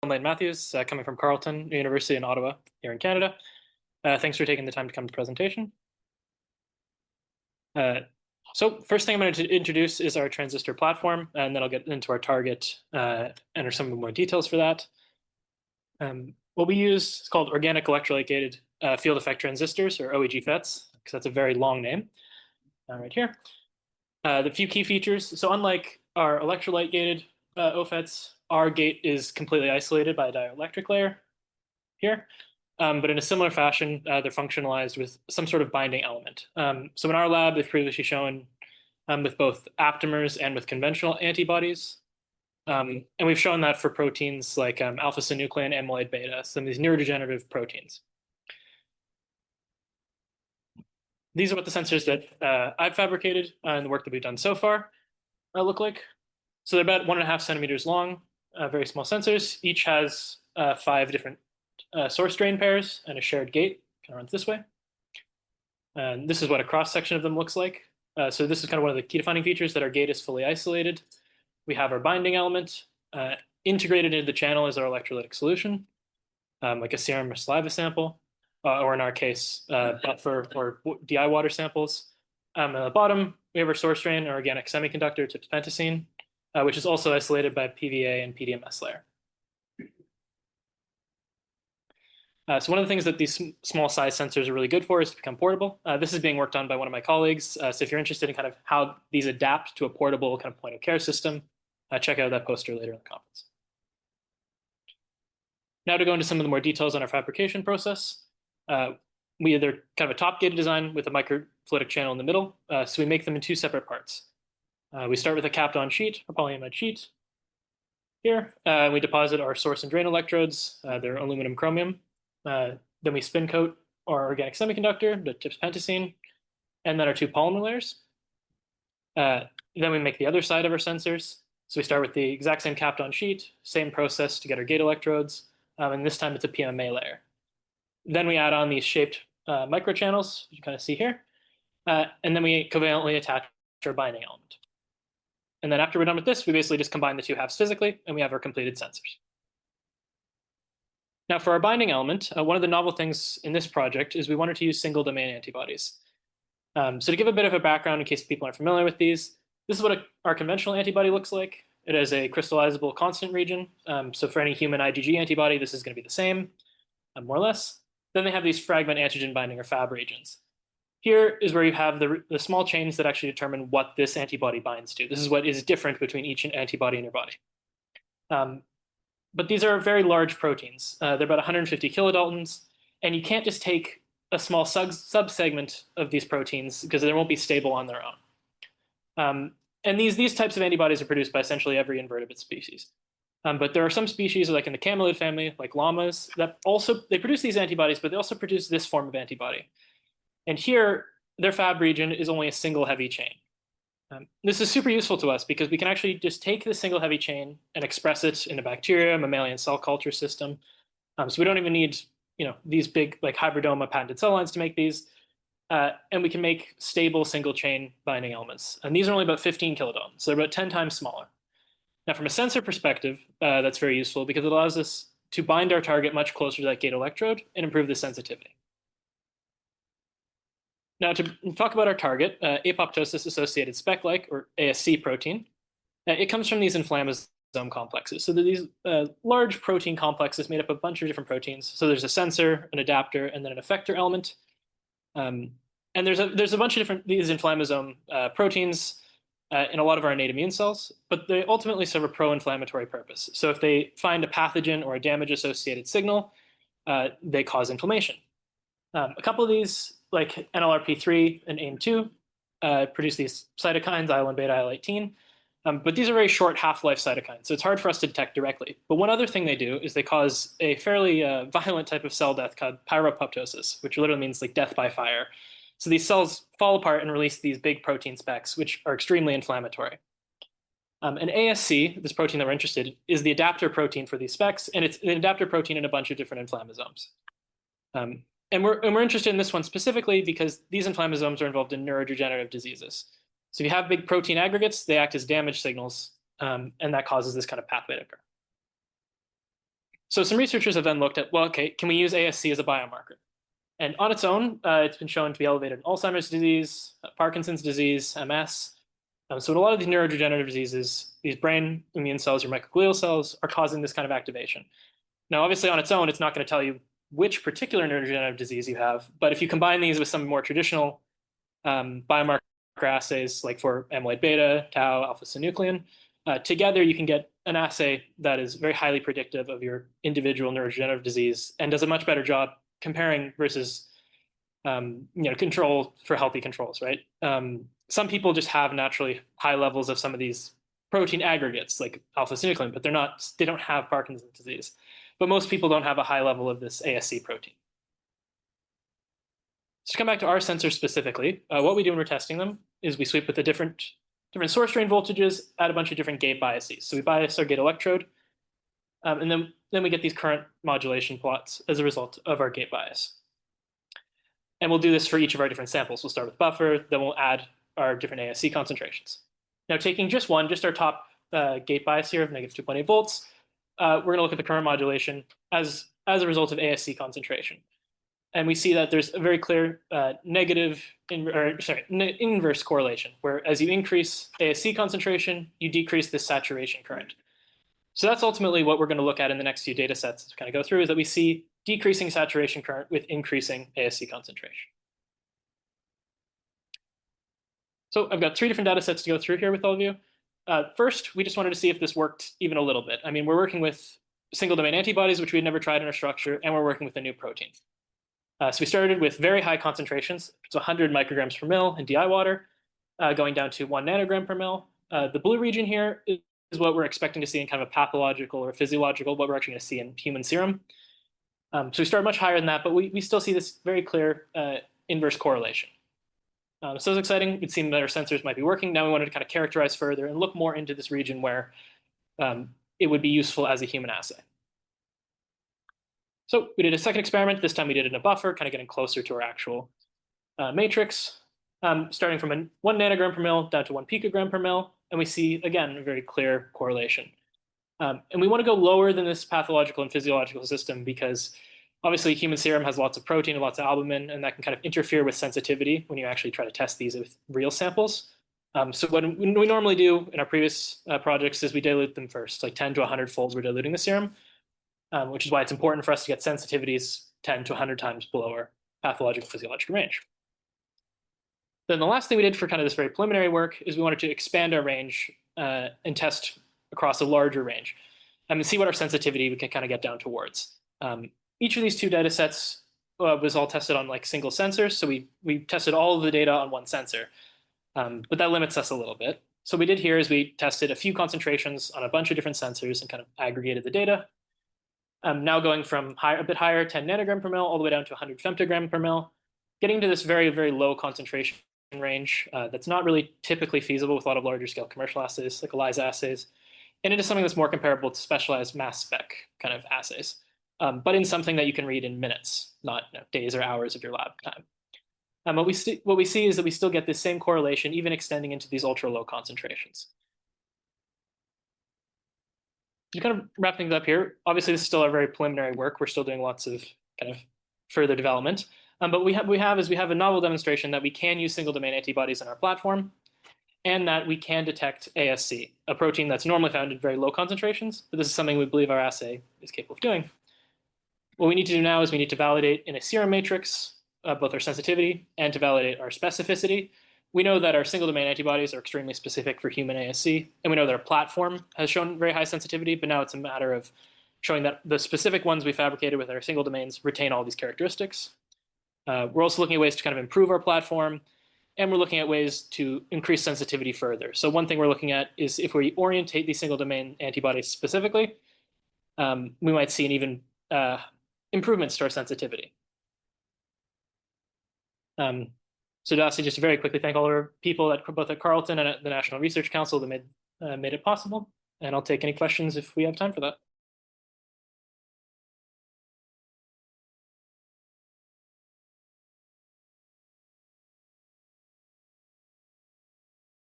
Layton-Matthews, coming from Carleton University in Ottawa, here in Canada. Thanks for taking the time to come to the presentation. So first thing I'm going to introduce is our transistor platform, and then I'll get into our target and some of the more details for that. What we use is called organic electrolyte-gated field effect transistors, or OEGFETs, because that's a very long name. Right here. The few key features. So unlike our electrolyte-gated OFETs, our gate is completely isolated by a dielectric layer here. But in a similar fashion, they're functionalized with some sort of binding element. So in our lab, they've previously shown with both aptamers and with conventional antibodies. And we've shown that for proteins like alpha-synuclein, amyloid-beta, some of these neurodegenerative proteins. These are what the sensors that I've fabricated and the work that we've done so far look like. So they're about 1.5 centimeters long, very small sensors. Each has 5 different source drain pairs and a shared gate. Kind of runs this way. And this is what a cross section of them looks like. So this is kind of one of the key defining features, that our gate is fully isolated. We have our binding element. Integrated into the channel is our electrolytic solution, like a serum or saliva sample, or in our case, buffer or DI water samples. At the bottom, we have our source drain, our organic semiconductor, pentacene, which is also isolated by PVA and PDMS layer. So one of the things that these small size sensors are really good for is to become portable. This is being worked on by one of my colleagues. So if you're interested in kind of how these adapt to a portable kind of point of care system, check out that poster later in the conference. Now to go into some of the more details on our fabrication process. We either kind of a top gated design with a microfluidic channel in the middle. So we make them in 2 separate parts. We start with a capped on sheet, a polyamide sheet. Here, we deposit our source and drain electrodes. They're aluminum chromium. Then we spin coat our organic semiconductor, the tips pentacene, and then our 2 polymer layers. Then we make the other side of our sensors. So we start with the exact same capped on sheet, same process to get our gate electrodes, and this time it's a PMMA layer. Then we add on these shaped microchannels, you kind of see here, and then we covalently attach our binding element. And then after we're done with this, we basically just combine the 2 halves physically, and we have our completed sensors. Now for our binding element, one of the novel things in this project is we wanted to use single domain antibodies. So to give a bit of a background in case people aren't familiar with these, this is what our conventional antibody looks like. It has a crystallizable constant region. So for any human IgG antibody, this is going to be the same, more or less. Then they have these fragment antigen binding or Fab regions. Here is where you have the small chains that actually determine what this antibody binds to. This is what is different between each antibody in your body. But these are very large proteins. They're about 150 kilodaltons, and you can't just take a small subsegment of these proteins because they won't be stable on their own. And these types of antibodies are produced by essentially every invertebrate species. But there are some species, like in the camelid family, like llamas, that also, they produce these antibodies, but they also produce this form of antibody. And here, their Fab region is only a single heavy chain. This is super useful to us because we can actually just take the single heavy chain and express it in a bacteria, mammalian cell culture system. So we don't even need, these big like hybridoma patented cell lines to make these. And we can make stable single chain binding elements. And these are only about 15 kilodaltons, so they're about 10 times smaller. Now from a sensor perspective, that's very useful because it allows us to bind our target much closer to that gate electrode and improve the sensitivity. Now to talk about our target, Apoptosis-Associated Speck-Like, or ASC protein, it comes from these inflammasome complexes. So these large protein complexes made up of a bunch of different proteins. So there's a sensor, an adapter, and then an effector element. And there's a bunch of different these inflammasome proteins in a lot of our innate immune cells, but they ultimately serve a pro-inflammatory purpose. So if they find a pathogen or a damage-associated signal, they cause inflammation. A couple of these, like NLRP3 and AIM2, produce these cytokines, IL-1 IL-18, but these are very short half-life cytokines, so it's hard for us to detect directly. But one other thing they do is they cause a fairly violent type of cell death called pyroptosis, which literally means like death by fire. So these cells fall apart and release these big protein specks, which are extremely inflammatory. And ASC, this protein that we're interested in, is the adapter protein for these specks, and it's an adapter protein in a bunch of different inflammasomes. And we're interested in this one specifically because these inflammasomes are involved in neurodegenerative diseases. So if you have big protein aggregates, they act as damage signals, and that causes this kind of pathway to occur. So some researchers have then looked at, well, okay, can we use ASC as a biomarker? And on its own, it's been shown to be elevated in Alzheimer's disease, Parkinson's disease, MS. So in a lot of these neurodegenerative diseases, these brain immune cells, your microglial cells, are causing this kind of activation. Now, obviously on its own, it's not going to tell you which particular neurodegenerative disease you have, but if you combine these with some more traditional biomarker assays, like for amyloid-beta, tau, alpha-synuclein, together you can get an assay that is very highly predictive of your individual neurodegenerative disease and does a much better job comparing versus control for healthy controls, right? Some people just have naturally high levels of some of these protein aggregates like alpha-synuclein, but they don't have Parkinson's disease. But most people don't have a high level of this ASC protein. So to come back to our sensors specifically, what we do when we're testing them is we sweep with the different source drain voltages at a bunch of different gate biases. So we bias our gate electrode, and then we get these current modulation plots as a result of our gate bias. And we'll do this for each of our different samples. We'll start with buffer, then we'll add our different ASC concentrations. Now, taking just our top gate bias here of negative 2.8 volts, we're going to look at the current modulation as a result of ASC concentration. And we see that there's a very clear inverse correlation, where as you increase ASC concentration, you decrease the saturation current. So that's ultimately what we're going to look at in the next few data sets to kind of go through, is that we see decreasing saturation current with increasing ASC concentration. So I've got 3 different data sets to go through here with all of you. First, we just wanted to see if this worked even a little bit. I mean, we're working with single domain antibodies, which we'd never tried in our structure, and we're working with a new protein. So we started with very high concentrations, so 100 micrograms per mil in DI water, going down to 1 nanogram per mil. The blue region here is what we're expecting to see in kind of a pathological or physiological, what we're actually going to see in human serum. So we start much higher than that, but we still see this very clear inverse correlation. So it's exciting. It seemed that our sensors might be working. Now we wanted to kind of characterize further and look more into this region where it would be useful as a human assay. So we did a second experiment. This time we did it in a buffer, kind of getting closer to our actual matrix, starting from 1 nanogram per mil down to 1 picogram per mil. And we see, again, a very clear correlation. And we want to go lower than this pathological and physiological system because obviously human serum has lots of protein and lots of albumin, and that can kind of interfere with sensitivity when you actually try to test these with real samples. So what we normally do in our previous projects is we dilute them first, like 10 to 100 folds we're diluting the serum. Which is why it's important for us to get sensitivities 10 to 100 times below our pathological physiological range. Then the last thing we did for kind of this very preliminary work is we wanted to expand our range and test across a larger range and see what our sensitivity we can kind of get down towards. Each of these 2 data sets was all tested on like single sensors. So we tested all of the data on one sensor, but that limits us a little bit. So what we did here is we tested a few concentrations on a bunch of different sensors and kind of aggregated the data. Now going from a bit higher, 10 nanogram per mil, all the way down to 100 femtogram per mil, getting to this very, very low concentration range that's not really typically feasible with a lot of larger scale commercial assays like ELISA assays, and into something that's more comparable to specialized mass spec kind of assays, but in something that you can read in minutes, not days or hours of your lab time. What we see is that we still get this same correlation, even extending into these ultra low concentrations. To kind of wrap things up here, obviously this is still our very preliminary work. We're still doing lots of kind of further development. But what we have a novel demonstration that we can use single domain antibodies in our platform, and that we can detect ASC, a protein that's normally found in very low concentrations, but this is something we believe our assay is capable of doing. What we need to do now is we need to validate in a serum matrix both our sensitivity and to validate our specificity. We know that our single domain antibodies are extremely specific for human ASC, and we know that our platform has shown very high sensitivity, but now it's a matter of showing that the specific ones we fabricated with our single domains retain all these characteristics. We're also looking at ways to kind of improve our platform, and we're looking at ways to increase sensitivity further. So one thing we're looking at is if we orientate these single domain antibodies specifically, we might see an even improvements to our sensitivity. So lastly, just to very quickly thank all our people both at Carleton and at the National Research Council that made it possible. And I'll take any questions if we have time for that.